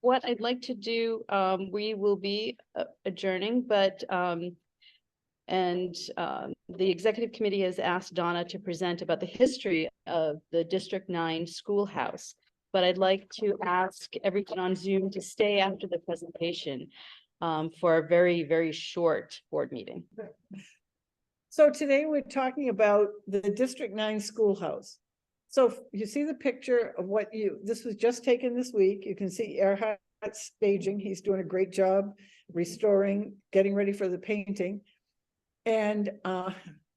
what I'd like to do, we will be adjourning, but the executive committee has asked Donna to present about the history of the District 9 schoolhouse. But I'd like to ask everyone on Zoom to stay after the presentation for a very, very short board meeting. So today we're talking about the District 9 schoolhouse. So you see the picture of this was just taken this week. You can see Earhart's staging. He's doing a great job restoring, getting ready for the painting. And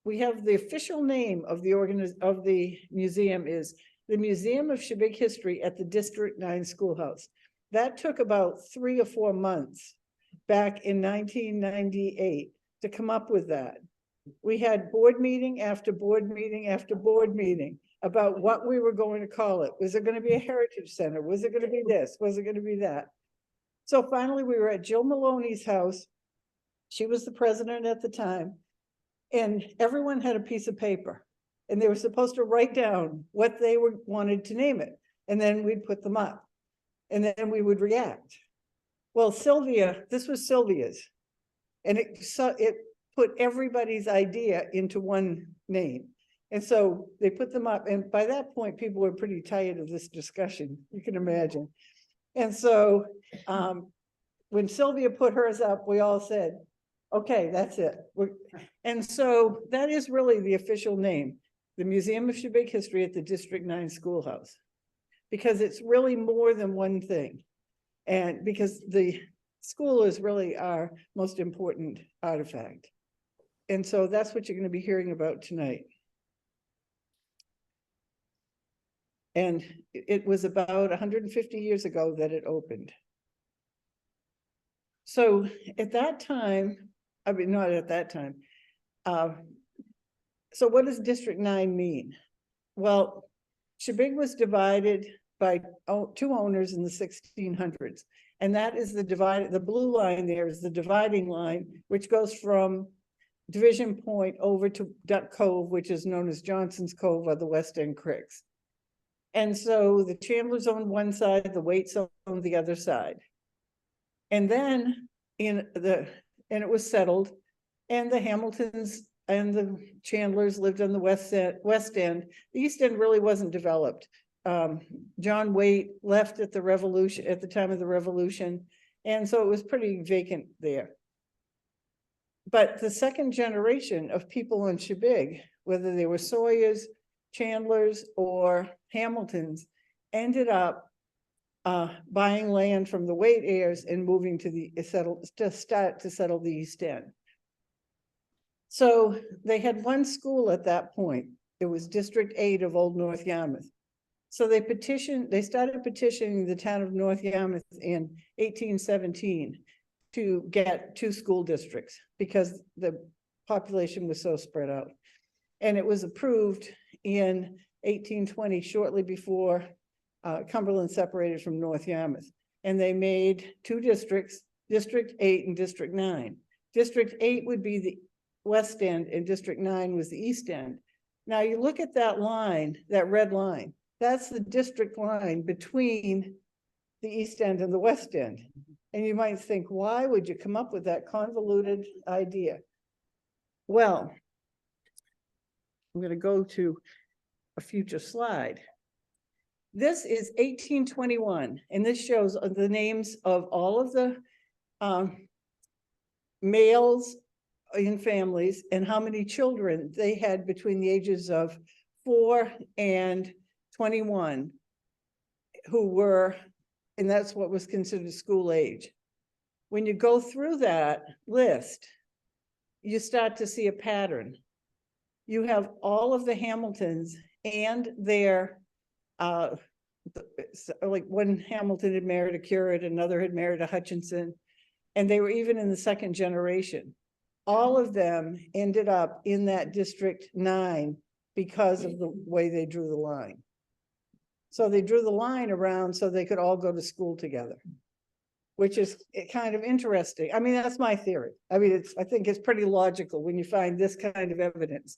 we have the official name of the museum is the Museum of Shebig History at the District 9 Schoolhouse. That took about 3 or 4 months back in 1998 to come up with that. We had board meeting after board meeting after board meeting about what we were going to call it. Was it going to be a heritage center? Was it going to be this? Was it going to be that? So finally we were at Jill Maloney's house. She was the president at the time, and everyone had a piece of paper, and they were supposed to write down what they wanted to name it, and then we'd put them up, and then we would react. Well, this was Sylvia's, and it put everybody's idea into one name, and so they put them up, and by that point, people were pretty tired of this discussion, you can imagine. And so when Sylvia put hers up, we all said, okay, that's it. And so that is really the official name, the Museum of Shebig History at the District 9 Schoolhouse, because it's really more than one thing. And because the school is really our most important artifact. And so that's what you're going to be hearing about tonight. And it was about 150 years ago that it opened. So at that time, I mean, not at that time. So what does District 9 mean? Well, Shebig was divided by 2 owners in the 1600s. And that is the blue line there is the dividing line, which goes from Division Point over to Duck Cove, which is known as Johnson's Cove or the West End Cricks. And so the Chandlers owned one side, the Waits owned the other side. And then and it was settled, and the Hamiltons and the Chandlers lived on the West End. The East End really wasn't developed. John Waite left at the time of the Revolution, and so it was pretty vacant there. But the second generation of people in Shebig, whether they were Sawyers, Chandlers, or Hamiltons, ended up buying land from the Waite heirs and moving to settle the East End. So they had one school at that point. It was District 8 of Old North Yarmouth. So they started petitioning the town of North Yarmouth in 1817 to get 2 school districts because the population was so spread out. And it was approved in 1820, shortly before Cumberland separated from North Yarmouth. And they made 2 districts, District 8 and District 9. District 8 would be the West End and District 9 was the East End. Now you look at that line, that red line, that's the district line between the East End and the West End. And you might think, why would you come up with that convoluted idea? Well, I'm going to go to a future slide. This is 1821, and this shows the names of all of the males in families and how many children they had between the ages of 4 and 21 who were, and that's what was considered school age. When you go through that list, you start to see a pattern. You have all of the Hamiltons and their like one Hamilton had married a curate, another had married a Hutchinson, and they were even in the second generation. All of them ended up in that District 9 because of the way they drew the line. So they drew the line around so they could all go to school together, which is kind of interesting. I mean, that's my theory. I mean, I think it's pretty logical when you find this kind of evidence.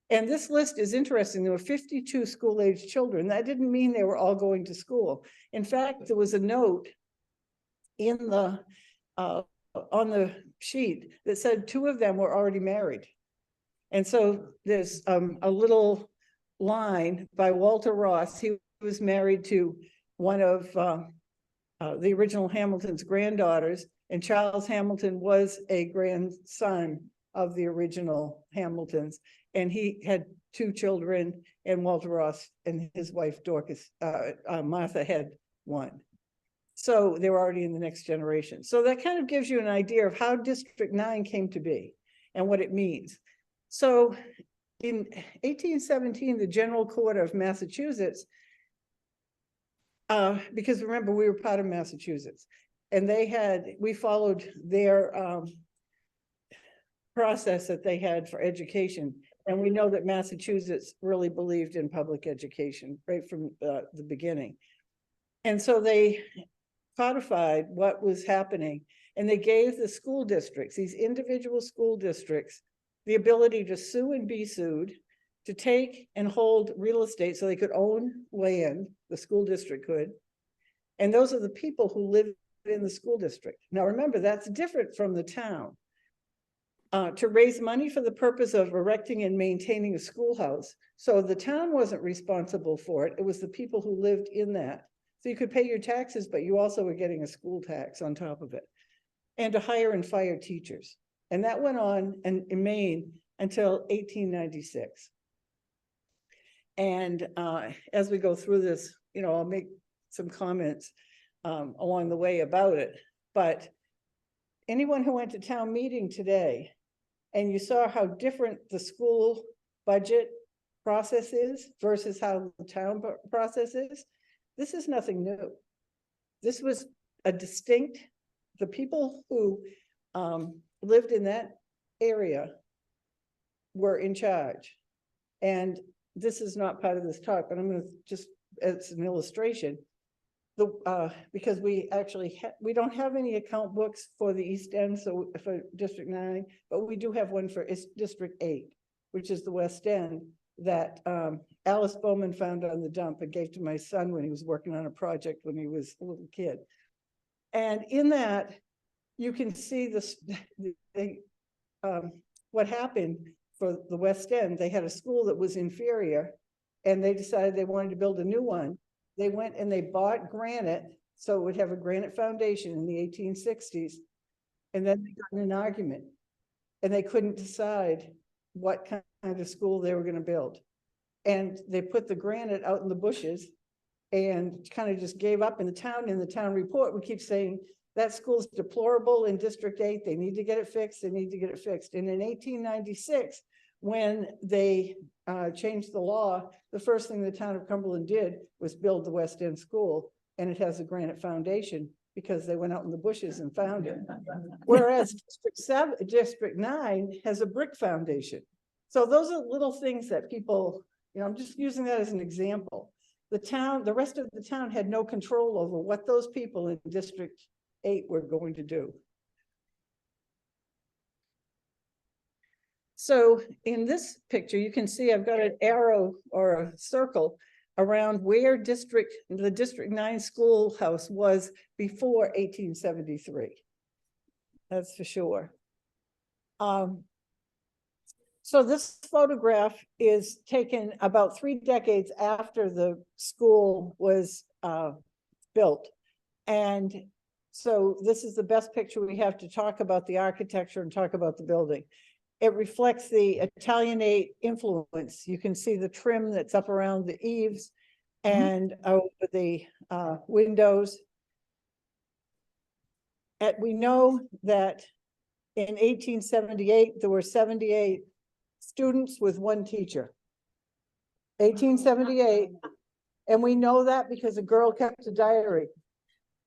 And this list is interesting. There were 52 school-age children. That didn't mean they were all going to school. In fact, there was a note in the on the sheet that said 2 of them were already married. And so there's a little line by Walter Ross. He was married to one of the original Hamilton's granddaughters, and Charles Hamilton was a grandson of the original Hamiltons. And he had 2 children, and Walter Ross and his wife Dorcas, Martha, had 1. So they were already in the next generation. So that kind of gives you an idea of how District 9 came to be and what it means. So in 1817, the General Court of Massachusetts, because remember, we were part of Massachusetts, and we followed their process that they had for education. And we know that Massachusetts really believed in public education right from the beginning. And so they codified what was happening, and they gave the school districts, these individual school districts, the ability to sue and be sued, to take and hold real estate so they could own land, the school district could. And those are the people who live in the school district. Now remember, that's different from the town. To raise money for the purpose of erecting and maintaining a schoolhouse. So the town wasn't responsible for it. It was the people who lived in that. So you could pay your taxes, but you also were getting a school tax on top of it. And to hire and fire teachers. And that went on in Maine until 1896. And as we go through this, I'll make some comments along the way about it. But anyone who went to town meeting today, and you saw how different the school budget process is versus how the town process is, this is nothing new. This was a distinct, the people who lived in that area were in charge. And this is not part of this talk, but I'm going to just, as an illustration, because we actually we don't have any account books for the East End, so for District 9, but we do have one for District 8, which is the West End, that Alice Bowman found on the dump and gave to my son when he was working on a project when he was a little kid. And in that, you can see this, what happened for the West End. They had a school that was inferior, and they decided they wanted to build a new one. They went and they bought granite, so it would have a granite foundation in the 1860s. And then they got in an argument, and they couldn't decide what kind of school they were going to build. And they put the granite out in the bushes and kind of just gave up. In the town report, we keep saying that school's deplorable in District 8. They need to get it fixed. They need to get it fixed. And in 1896, when they changed the law, the first thing the town of Cumberland did was build the West End School, and it has a granite foundation because they went out in the bushes and found it. Whereas District 9 has a brick foundation. So those are little things that people, I'm just using that as an example. The rest of the town had no control over what those people in District 8 were going to do. So in this picture, you can see I've got an arrow or a circle around where the District 9 schoolhouse was before 1873. That's for sure. So this photograph is taken about 3 decades after the school was built. And so this is the best picture we have to talk about the architecture and talk about the building. It reflects the Italianate influence. You can see the trim that's up around the eaves and over the windows. And we know that in 1878, there were 78 students with 1 teacher. 1878. And we know that because a girl kept a diary.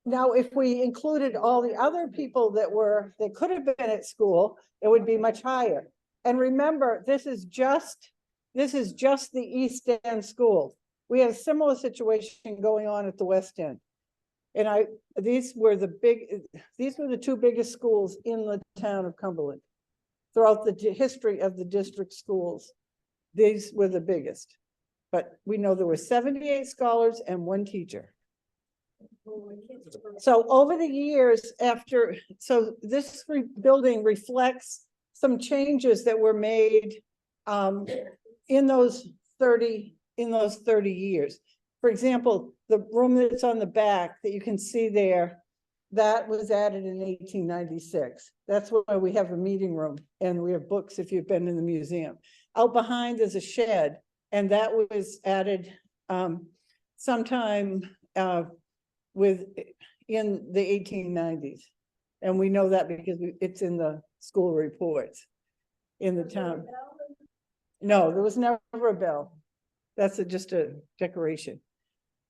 Now, if we included all the other people that could have been at school, it would be much higher. And remember, this is just the East End school. We had a similar situation going on at the West End. And these were the 2 biggest schools in the town of Cumberland throughout the history of the district schools. These were the biggest. But we know there were 78 scholars and 1 teacher. So over the years after, so this building reflects some changes that were made in those 30 years. For example, the room that's on the back that you can see there, that was added in 1896. That's where we have a meeting room and we have books if you've been in the museum. Out behind is a shed, and that was added sometime in the 1890s. And we know that because it's in the school reports in the town. No, there was never a bell. That's just a decoration.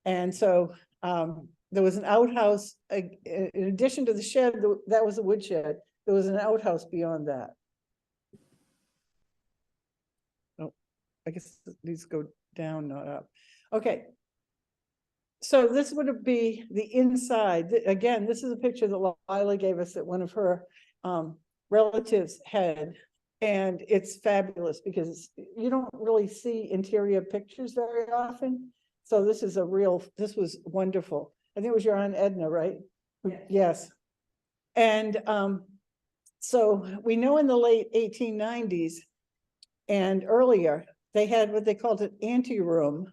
And so there was an outhouse, in addition to the shed, that was a woodshed. There was an outhouse beyond that. Oh, I guess these go down, not up. Okay. So this would be the inside. Again, this is a picture that Lila gave us that one of her relatives had. And it's fabulous because you don't really see interior pictures very often. So this is this was wonderful. I think it was your Aunt Edna, right? Yes. Yes. And so we know in the late 1890s and earlier, they had what they called an anteroom.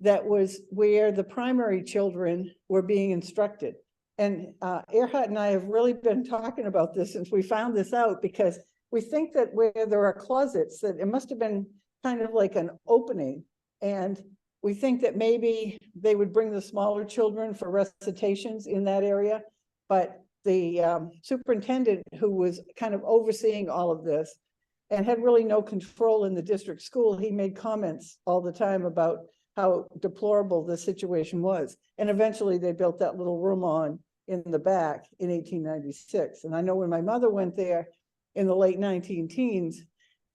That was where the primary children were being instructed. And Earhart and I have really been talking about this since we found this out, because we think that where there are closets, that it must have been kind of like an opening. And we think that maybe they would bring the smaller children for recitations in that area. But the superintendent, who was kind of overseeing all of this and had really no control in the district school, he made comments all the time about how deplorable the situation was. And eventually they built that little room on in the back in 1896. And I know when my mother went there in the late 19-teens,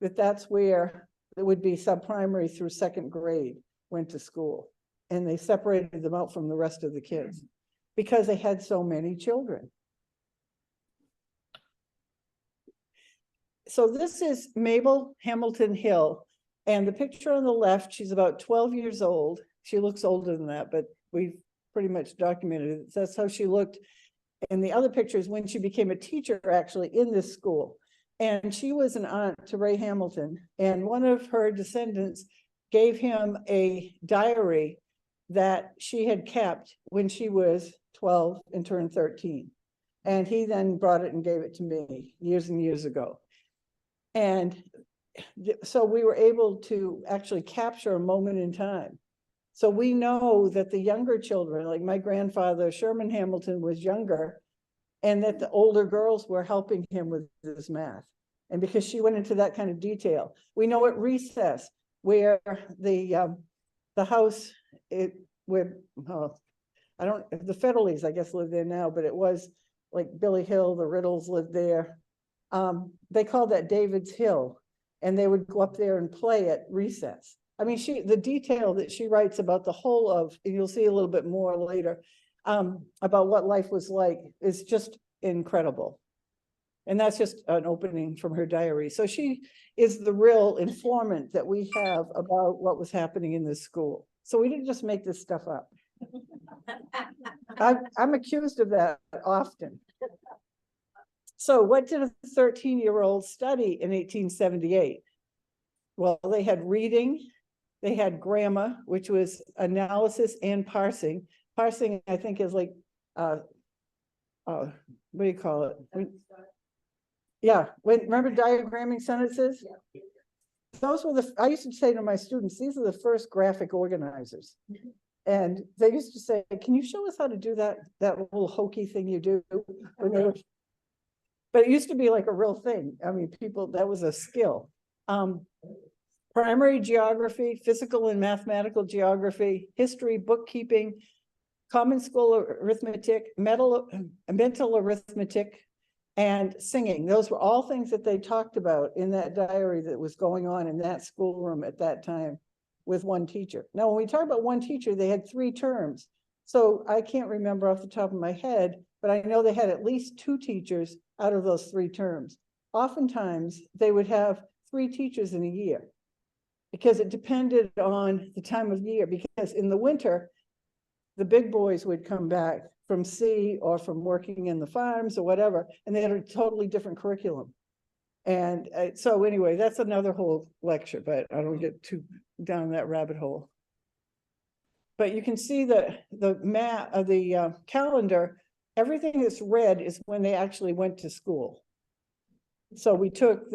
that's where it would be sub-primary through 2nd grade went to school. And they separated them out from the rest of the kids because they had so many children. So this is Mabel Hamilton Hill. And the picture on the left, she's about 12 years old. She looks older than that, but we've pretty much documented it. That's how she looked. And the other picture is when she became a teacher, actually, in this school. And she was an aunt to Ray Hamilton. And one of her descendants gave him a diary that she had kept when she was 12 and turned 13. And he then brought it and gave it to me years and years ago. And so we were able to actually capture a moment in time. So we know that the younger children, like my grandfather, Sherman Hamilton, was younger, and that the older girls were helping him with his math. And because she went into that kind of detail, we know at recess where the house, the Federleys, I guess, live there now, but it was like Billy Hill, the Riddles lived there. They called that David's Hill. And they would go up there and play at recess. I mean, the detail that she writes about the whole of, and you'll see a little bit more later, about what life was like is just incredible. And that's just an opening from her diary. So she is the real informant that we have about what was happening in this school. So we didn't just make this stuff up. I'm accused of that often. So what did a 13-year-old study in 1878? Well, they had reading, they had grammar, which was analysis and parsing. Parsing, I think, is like, what do you call it? Yeah, remember diagramming sentences? Those were I used to say to my students, these are the first graphic organizers. And they used to say, can you show us how to do that little hokey thing you do? When they were, but it used to be like a real thing. I mean, that was a skill. Primary geography, physical and mathematical geography, history, bookkeeping, common school arithmetic, mental arithmetic, and singing. Those were all things that they talked about in that diary that was going on in that schoolroom at that time with one teacher. Now, when we talk about one teacher, they had 3 terms. So I can't remember off the top of my head, but I know they had at least 2 teachers out of those 3 terms. Oftentimes, they would have 3 teachers in a year. because it depended on the time of year, because in the winter, the big boys would come back from sea or from working in the farms or whatever, and they had a totally different curriculum. And so anyway, that's another whole lecture, but I don't get too down that rabbit hole. But you can see the map of the calendar, everything that's red is when they actually went to school. So we took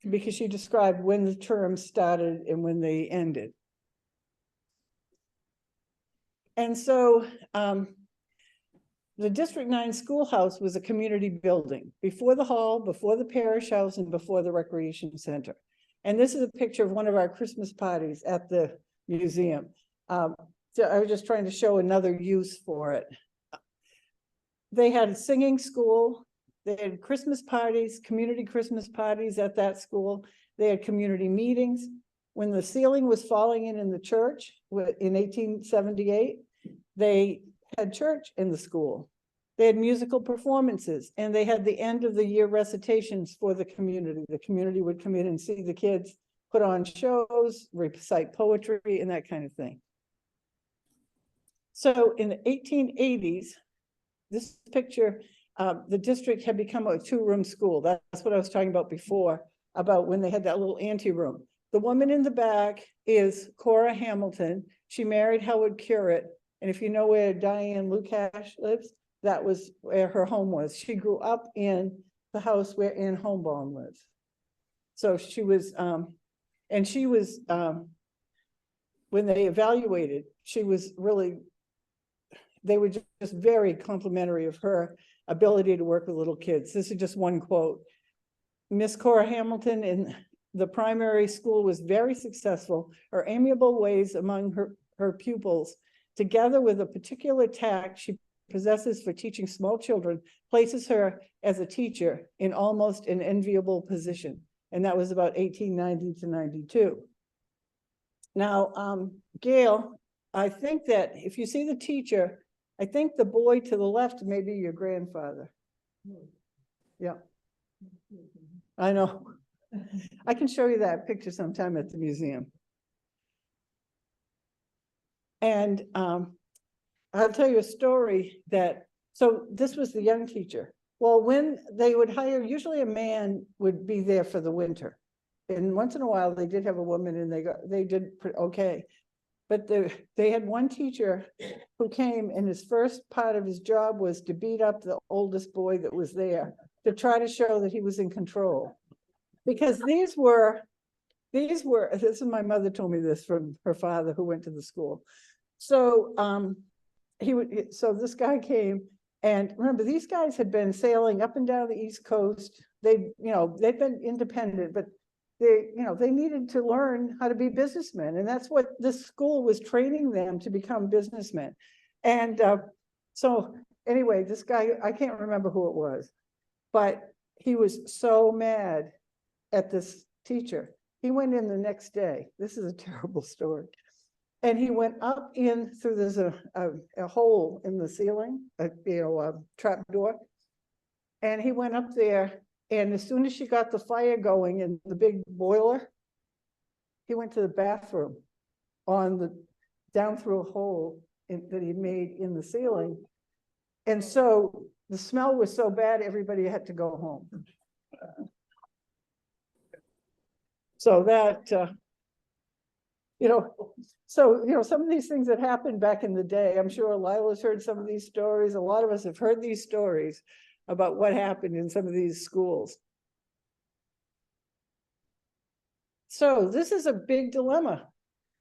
because she described when the term started and when they ended. And so the District 9 Schoolhouse was a community building before the hall, before the parish house, and before the recreation center. And this is a picture of one of our Christmas parties at the museum. So I was just trying to show another use for it. They had a singing school. They had Christmas parties, community Christmas parties at that school. They had community meetings. When the ceiling was falling in the church in 1878, they had church in the school. They had musical performances, and they had the end of the year recitations for the community. The community would come in and see the kids put on shows, recite poetry, and that kind of thing. So in the 1880s, this picture, the district had become a two-room school. That's what I was talking about before, about when they had that little anteroom. The woman in the back is Cora Hamilton. She married Howard Curate. And if you know where Diane Lukash lives, that was where her home was. She grew up in the house where Ann Holmbaum lives. So she was, and she was, when they evaluated, she was really, they were just very complimentary of her ability to work with little kids. This is just one quote. Miss Cora Hamilton in the primary school was very successful. Her amiable ways among her pupils, together with a particular tact she possesses for teaching small children, places her as a teacher in almost an enviable position. And that was about 1890 to 92. Now, Gail, I think that if you see the teacher, I think the boy to the left may be your grandfather. Yeah, I know. I can show you that picture sometime at the museum. And I'll tell you a story that, so this was the young teacher. Well, when they would hire, usually a man would be there for the winter. And once in a while they did have a woman, and they did okay. But they had one teacher who came, and his first part of his job was to beat up the oldest boy that was there to try to show that he was in control. Because this is my mother told me this from her father who went to the school. So so this guy came, and remember, these guys had been sailing up and down the East Coast. They'd been independent, but they needed to learn how to be businessmen. And that's what this school was training them to become businessmen. And so anyway, this guy, I can't remember who it was, but he was so mad at this teacher. He went in the next day. This is a terrible story. And he went up in through, there's a hole in the ceiling, a trap door. And he went up there, and as soon as she got the fire going in the big boiler, he went to the bathroom down through a hole that he made in the ceiling. And so the smell was so bad, everybody had to go home. So that, some of these things that happened back in the day, I'm sure Lila's heard some of these stories. A lot of us have heard these stories about what happened in some of these schools. So this is a big dilemma.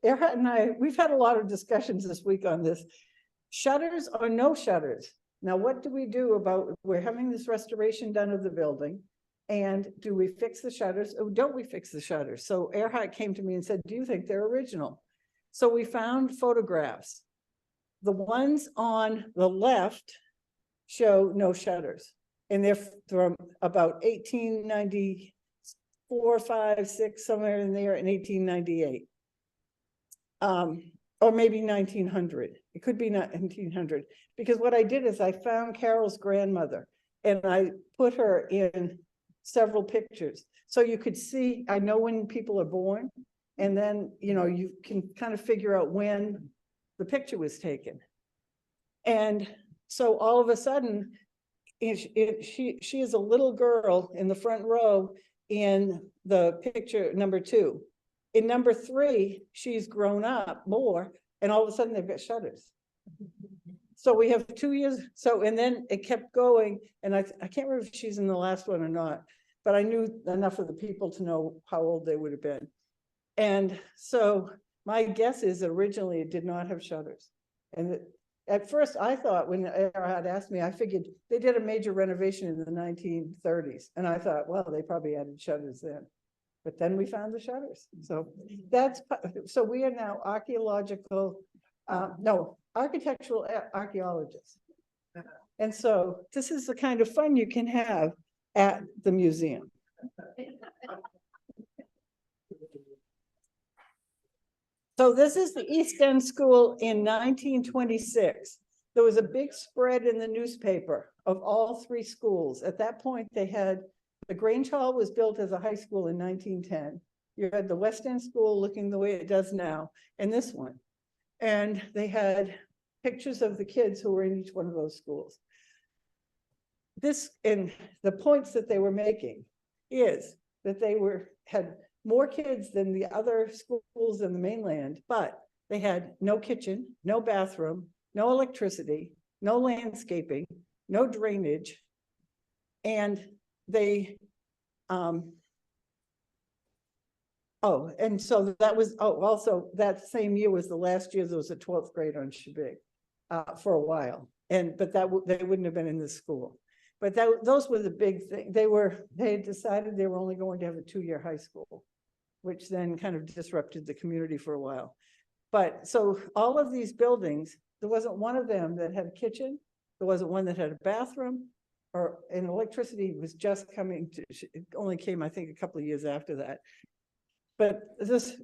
Earhart and I, we've had a lot of discussions this week on this. Shutters or no shutters? Now, what do we do about, we're having this restoration done of the building, and do we fix the shutters or don't we fix the shutters? So Earhart came to me and said, do you think they're original? So we found photographs. The ones on the left show no shutters, and they're from about 1894, 5, 6, somewhere in there in 1898. Or maybe 1900. It could be 1900. Because what I did is I found Carol's grandmother, and I put her in several pictures. So you could see, I know when people are born, and then, you know, you can kind of figure out when the picture was taken. And so all of a sudden, she is a little girl in the front row in the picture number 2. In number 3, she's grown up more, and all of a sudden they've got shutters. So we have 2 years. So, and then it kept going, and I can't remember if she's in the last one or not, but I knew enough of the people to know how old they would have been. And so my guess is that originally it did not have shutters. And at first I thought, when Erhard asked me, I figured they did a major renovation in the 1930s. And I thought, well, they probably added shutters then. But then we found the shutters. So so we are now architectural archaeologists. And so this is the kind of fun you can have at the museum. So this is the East End School in 1926. There was a big spread in the newspaper of all 3 schools. At that point, they had, the Grange Hall was built as a high school in 1910. You had the West End School looking the way it does now, and this one. And they had pictures of the kids who were in each one of those schools. This, and the points that they were making is that they had more kids than the other schools in the mainland, but they had no kitchen, no bathroom, no electricity, no landscaping, no drainage. And they, and so that was, also that same year was the last year there was a 12th grade on Shebig for a while. But they wouldn't have been in this school. But those were the big thing. They had decided they were only going to have a 2-year high school, which then kind of disrupted the community for a while. But so all of these buildings, there wasn't one of them that had a kitchen. There wasn't one that had a bathroom, and electricity was just coming to, it only came, I think, a couple of years after that. But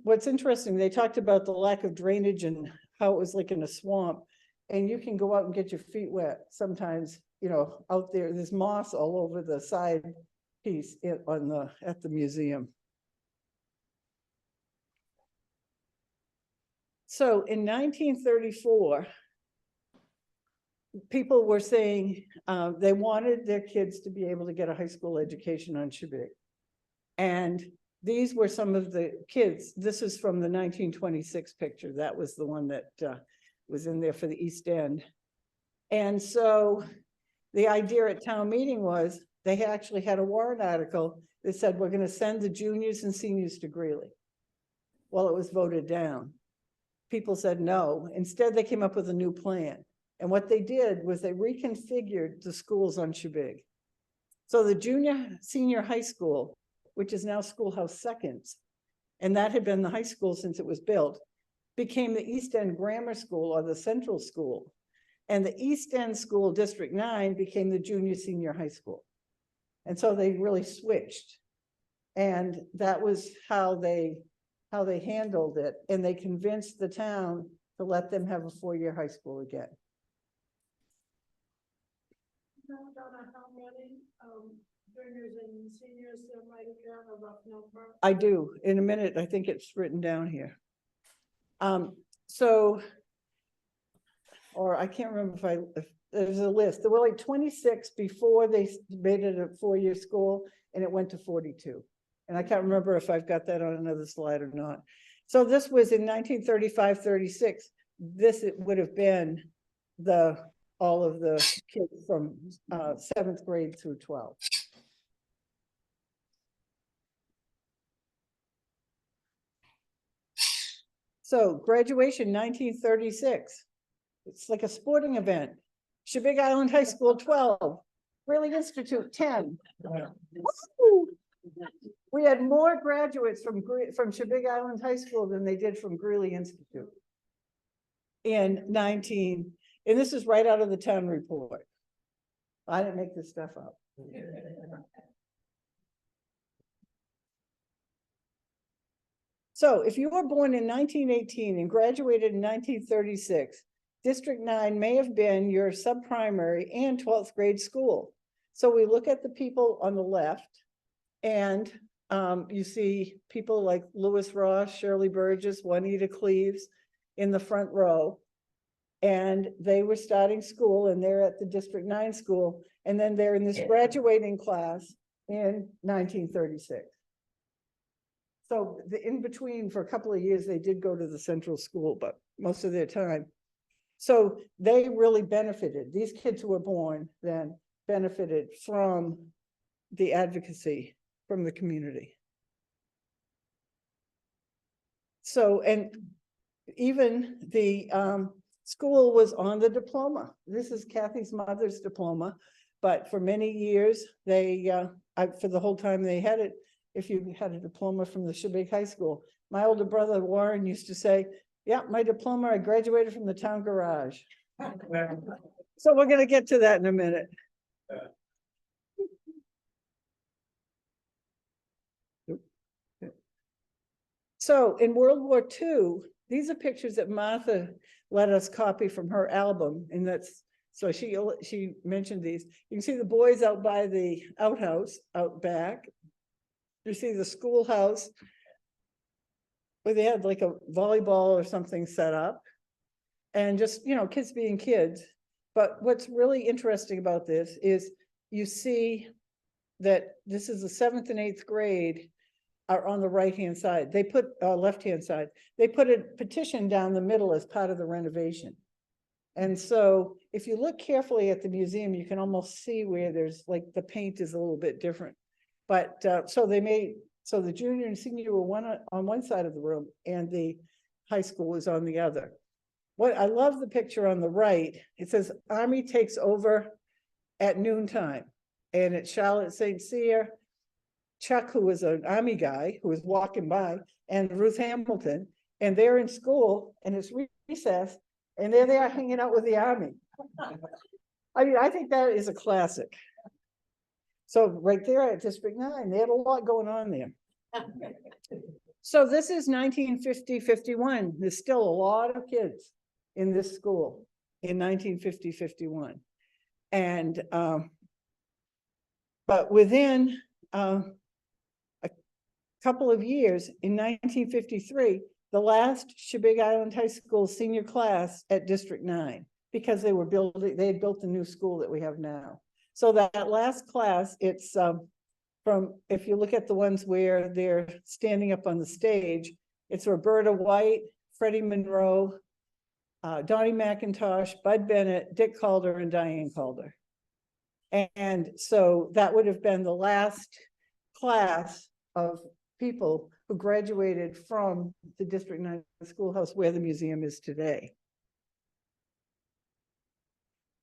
what's interesting, they talked about the lack of drainage and how it was like in a swamp, and you can go out and get your feet wet sometimes, you know, out there. There's moss all over the side piece at the museum. So in 1934, people were saying they wanted their kids to be able to get a high school education on Shebig. And these were some of the kids. This is from the 1926 picture. That was the one that was in there for the East End. And so the idea at town meeting was they actually had a warrant article that said, we're going to send the juniors and seniors to Greeley. Well, it was voted down. People said no. Instead, they came up with a new plan. And what they did was they reconfigured the schools on Shebig. So the senior high school, which is now Schoolhouse Seconds, and that had been the high school since it was built, became the East End Grammar School, or the Central School. And the East End School, District 9, became the junior-senior high school. And so they really switched. And that was how they handled it. And they convinced the town to let them have a 4-year high school again. Donna, how many juniors and seniors there might have a rough number? I do. In a minute, I think it's written down here. Or I can't remember if there's a list. There were like 26 before they made it a 4-year school, and it went to 42. And I can't remember if I've got that on another slide or not. So this was in 1935-36. This it would have been all of the kids from 7th grade through 12. So graduation 1936. It's like a sporting event. Shebig Island High School 12, Greeley Institute 10. Woo! We had more graduates from Shebig Island High School than they did from Greeley Institute in and this is right out of the town report. I didn't make this stuff up. So if you were born in 1918 and graduated in 1936, District 9 may have been your subprimary and 12th grade school. So we look at the people on the left, And you see people like Lewis Ross, Shirley Burgess, Juanita Cleaves in the front row. And they were starting school and they're at the District 9 school. And then they're in this graduating class in 1936. So the in between for a couple of years, they did go to the central school, but most of their time. So they really benefited. These kids who were born then benefited from the advocacy from the community. So, and even the school was on the diploma. This is Kathy's mother's diploma, but for many years, they, for the whole time they had it, if you had a diploma from the Shebig High School. My older brother Warren used to say, yeah, my diploma, I graduated from the town garage. So we're gonna get to that in a minute. So in World War II, these are pictures that Martha let us copy from her album, and that's, so she mentioned these. You can see the boys out by the outhouse out back. You see the schoolhouse where they had like a volleyball or something set up, and just, you know, kids being kids. But what's really interesting about this is you see that this is the 7th and 8th grade are on the right-hand side. They put, left-hand side, they put a petition down the middle as part of the renovation. And so if you look carefully at the museum, you can almost see where there's like the paint is a little bit different. But so they made, so the junior and senior were on one side of the room and the high school was on the other. What I love the picture on the right, it says Army takes over at noontime. And it's Charlotte St. Cyr, Chuck, who was an Army guy who was walking by, and Ruth Hamilton, and they're in school and it's recess, and there they are hanging out with the Army. I mean, I think that is a classic. So right there at District 9, they had a lot going on there. So this is 1950-51. There's still a lot of kids in this school in 1950-51. And, but within a couple of years, in 1953, the last Shebig Island High School senior class at District 9, because they were building, they had built the new school that we have now. So that last class, it's from, if you look at the ones where they're standing up on the stage, it's Roberta White, Freddie Monroe, Donnie McIntosh, Bud Bennett, Dick Calder, and Diane Calder. And so that would have been the last class of people who graduated from the District 9 schoolhouse where the museum is today.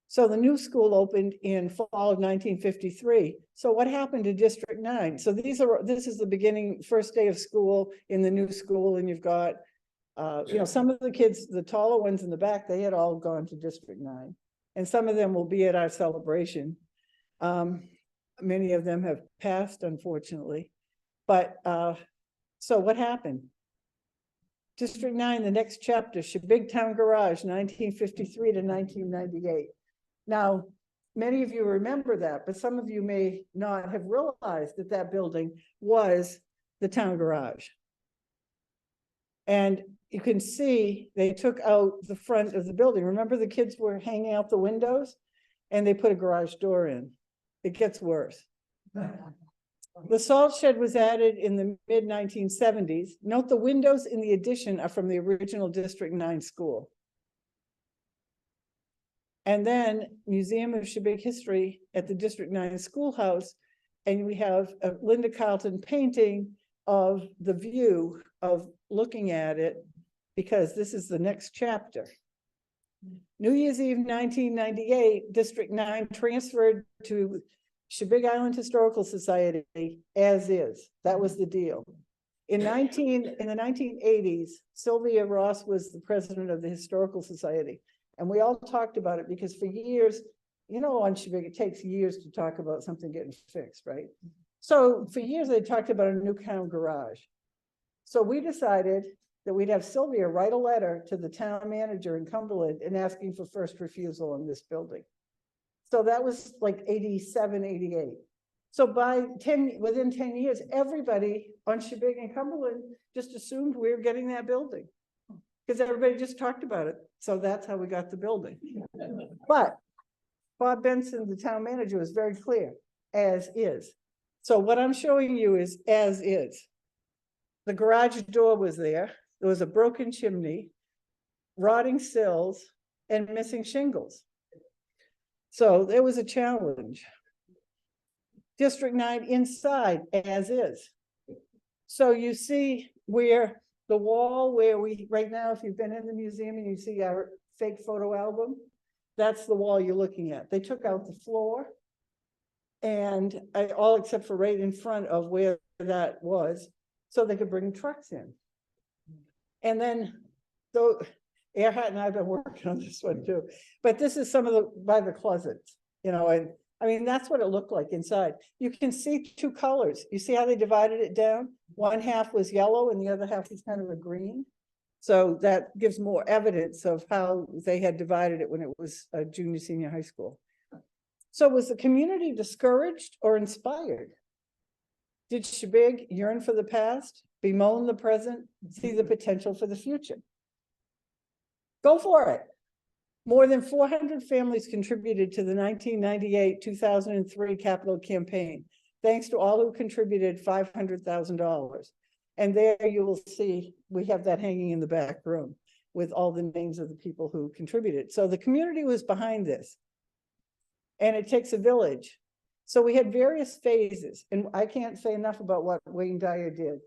So the new school opened in fall of 1953. So what happened to District 9? So this is the beginning, first day of school in the new school, and you've got, you know, some of the kids, the taller ones in the back, they had all gone to District 9, and some of them will be at our celebration. Many of them have passed, unfortunately. But so what happened? District 9, the next chapter, Shebig Town Garage, 1953 to 1998. Now, many of you remember that, but some of you may not have realized that that building was the town garage. And you can see they took out the front of the building. Remember the kids were hanging out the windows and they put a garage door in. It gets worse. The salt shed was added in the mid-1970s. Note the windows in the addition are from the original District 9 school. And then Museum of Shebig History at the District 9 schoolhouse. And we have a Linda Carlton painting of the view of looking at it, because this is the next chapter. New Year's Eve, 1998, District 9 transferred to Shebig Island Historical Society as is. That was the deal. In the 1980s, Sylvia Ross was the president of the Historical Society. And we all talked about it because for years, you know, on Shebig, it takes years to talk about something getting fixed, right? So for years, they talked about a new town garage. So we decided that we'd have Sylvia write a letter to the town manager in Cumberland and asking for first refusal on this building. So that was like 87, 88. So within 10 years, everybody on Shebig and Cumberland just assumed we were getting that building. Because everybody just talked about it. So that's how we got the building. But Bob Benson, the town manager, was very clear, as is. So what I'm showing you is as is. The garage door was there. There was a broken chimney, rotting sills, and missing shingles. So there was a challenge. District 9 inside, as is. So you see where the wall where right now, if you've been in the museum and you see our fake photo album, that's the wall you're looking at. They took out the floor and all except for right in front of where that was, so they could bring trucks in. And then, so Earhart and I have been working on this one too, but this is some of by the closets, and I mean, that's what it looked like inside. You can see two colors. You see how they divided it down? One half was yellow and the other half was kind of a green. So that gives more evidence of how they had divided it when it was a junior, senior high school. So was the community discouraged or inspired? Did Shebig yearn for the past, bemoan the present, see the potential for the future? Go for it. More than 400 families contributed to the 1998-2003 capital campaign, thanks to all who contributed $500,000. And there you will see, we have that hanging in the back room with all the names of the people who contributed. So the community was behind this. And it takes a village. So we had various phases, and I can't say enough about what Wayne Dyer did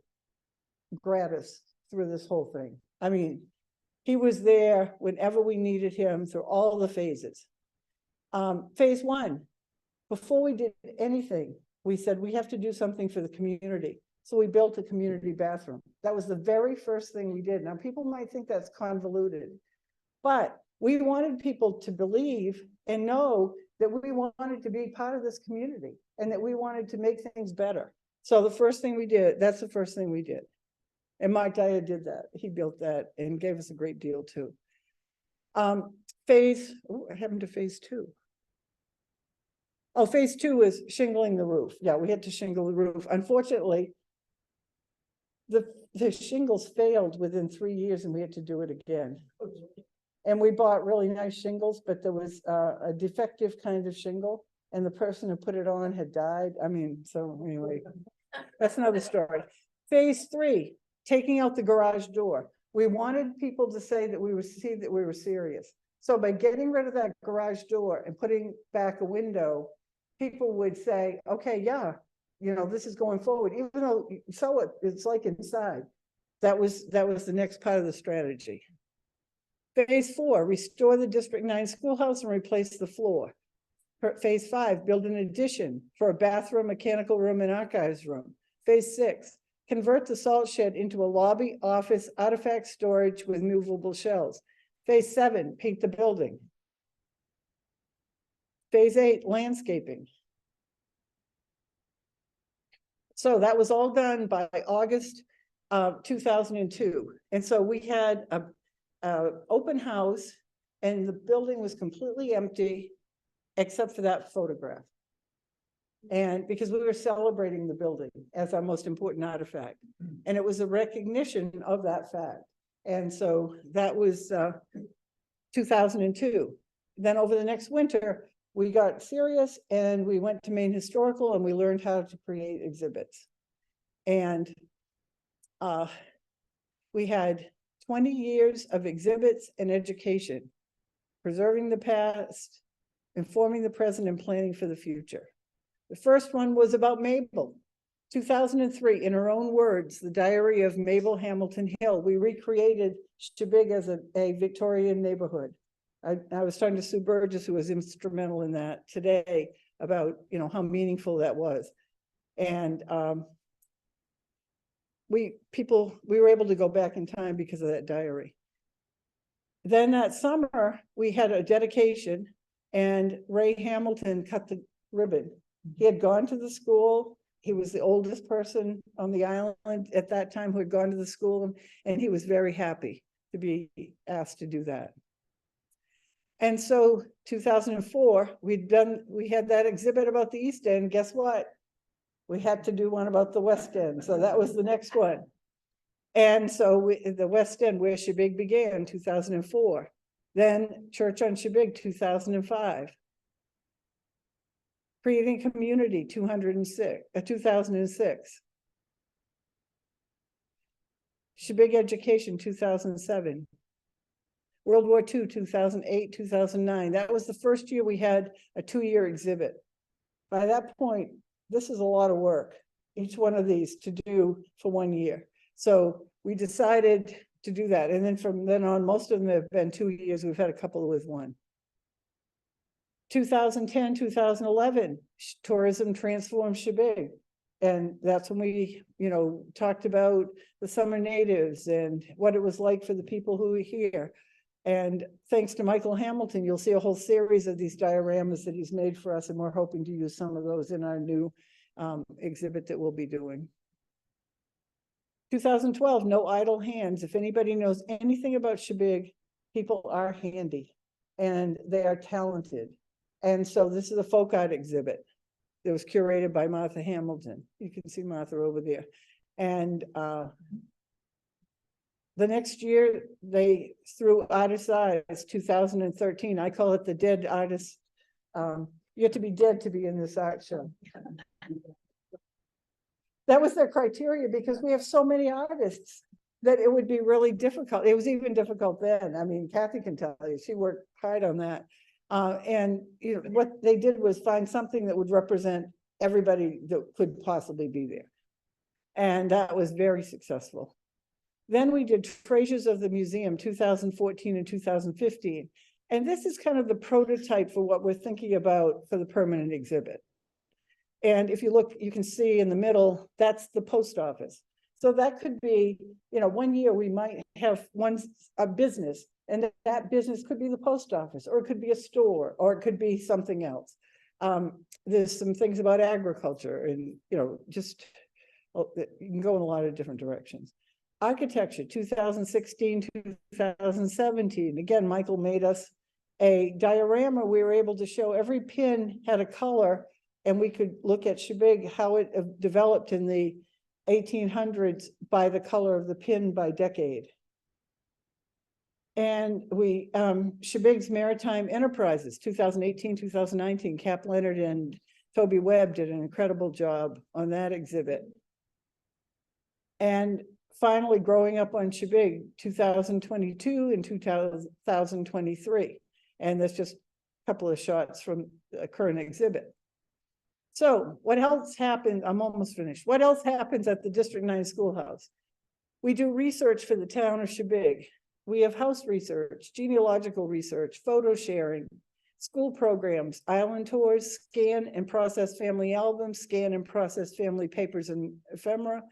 gratis through this whole thing. I mean, he was there whenever we needed him through all the phases. Phase 1, before we did anything, we said we have to do something for the community. So we built a community bathroom. That was the very first thing we did. Now, people might think that's convoluted, but we wanted people to believe and know that we wanted to be part of this community and that we wanted to make things better. So the first thing we did, that's the first thing we did. And Mark Dyer did that. He built that and gave us a great deal too. What happened to phase 2? Oh, phase 2 was shingling the roof. Yeah, we had to shingle the roof. Unfortunately, the shingles failed within 3 years and we had to do it again. And we bought really nice shingles, but there was a defective kind of shingle and the person who put it on had died. I mean, so anyway, that's another story. Phase 3, taking out the garage door. We wanted people to say that we were serious. So by getting rid of that garage door and putting back a window, people would say, okay, yeah, this is going forward, even though it's like inside. That was the next part of the strategy. Phase 4, restore the District 9 schoolhouse and replace the floor. Phase 5, build an addition for a bathroom, mechanical room, and archives room. Phase 6, convert the salt shed into a lobby, office, artifact storage with movable shelves. Phase 7, paint the building. Phase 8, landscaping. So that was all done by August 2002. And so we had a open house and the building was completely empty except for that photograph. And because we were celebrating the building as our most important artifact, and it was a recognition of that fact. And so that was 2002. Then over the next winter, we got serious and we went to Maine Historical and we learned how to create exhibits. And we had 20 years of exhibits and education, preserving the past, informing the present, and planning for the future. The first one was about Mabel. 2003, in her own words, the diary of Mabel Hamilton Hill. We recreated Shebig as a Victorian neighborhood. I was talking to Sue Burgess, who was instrumental in that today, about how meaningful that was. And we were able to go back in time because of that diary. Then that summer, we had a dedication and Ray Hamilton cut the ribbon. He had gone to the school. He was the oldest person on the island at that time who had gone to the school, and he was very happy to be asked to do that. And so 2004, we had that exhibit about the East End. Guess what? We had to do one about the West End, so that was the next one. And so the West End, where Shebig began, 2004. Then Church on Shebig, 2005. Creating Community, 2006. Shebig Education, 2007. World War II, 2008, 2009. That was the first year we had a 2-year exhibit. By that point, this is a lot of work, each one of these to do for 1 year. So we decided to do that. And then from then on, most of them have been 2 years. We've had a couple with 1. 2010, 2011, tourism transformed Shebig. And that's when we, talked about the summer natives and what it was like for the people who were here. And thanks to Michael Hamilton, you'll see a whole series of these dioramas that he's made for us. And we're hoping to use some of those in our new exhibit that we'll be doing. 2012, No Idle Hands. If anybody knows anything about Shebig, people are handy and they are talented. And so this is a folk art exhibit that was curated by Martha Hamilton. You can see Martha over there. And the next year, they threw Artist Eyes, 2013. I call it the dead artist. You have to be dead to be in this art show. That was their criteria because we have so many artists that it would be really difficult. It was even difficult then. I mean, Kathy can tell you, she worked hard on that. And what they did was find something that would represent everybody that could possibly be there. And that was very successful. Then we did Treasures of the Museum, 2014 and 2015. And this is kind of the prototype for what we're thinking about for the permanent exhibit. And if you look, you can see in the middle, that's the post office. So that could be, 1 year we might have a business, and that business could be the post office, or it could be a store, or it could be something else. There's some things about agriculture and, just, you can go in a lot of different directions. Architecture, 2016, 2017. Again, Michael made us a diorama. We were able to show every pin had a color, and we could look at Shebig, how it developed in the 1800s by the color of the pin by decade. And we, Shebig's Maritime Enterprises, 2018, 2019, Cap Leonard and Toby Webb did an incredible job on that exhibit. And finally, Growing Up on Shebig, 2022 and 2023. And there's just a couple of shots from the current exhibit. So what else happened? I'm almost finished. What else happens at the District 9 Schoolhouse? We do research for the town of Shebig. We have house research, genealogical research, photo sharing, school programs, island tours, scan and process family albums, scan and process family papers and ephemera,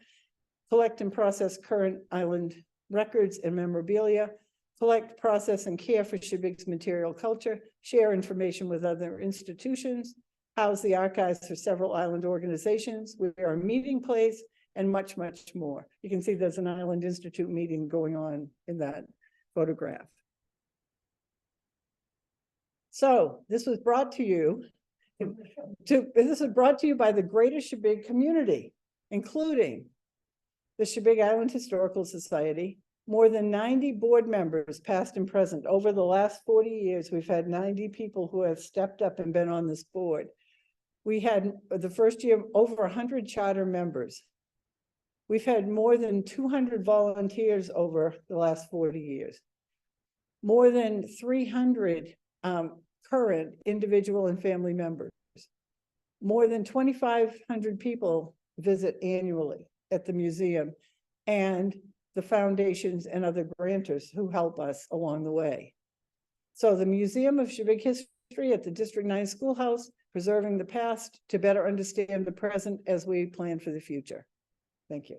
collect and process current island records and memorabilia, collect, process, and care for Shebig's material culture, share information with other institutions, house the archives for several island organizations. We are a meeting place, and much, much more. You can see there's an Island Institute meeting going on in that photograph. So this was brought to you by the Greater Shebig community, including the Shebig Island Historical Society, more than 90 board members, past and present. Over the last 40 years, we've had 90 people who have stepped up and been on this board. We had the first year over 100 charter members. We've had more than 200 volunteers over the last 40 years. More than 300 current individual and family members. More than 2,500 people visit annually at the museum, and the foundations and other grantors who help us along the way. So the Museum of Shebig History at the District 9 Schoolhouse, preserving the past to better understand the present as we plan for the future. Thank you.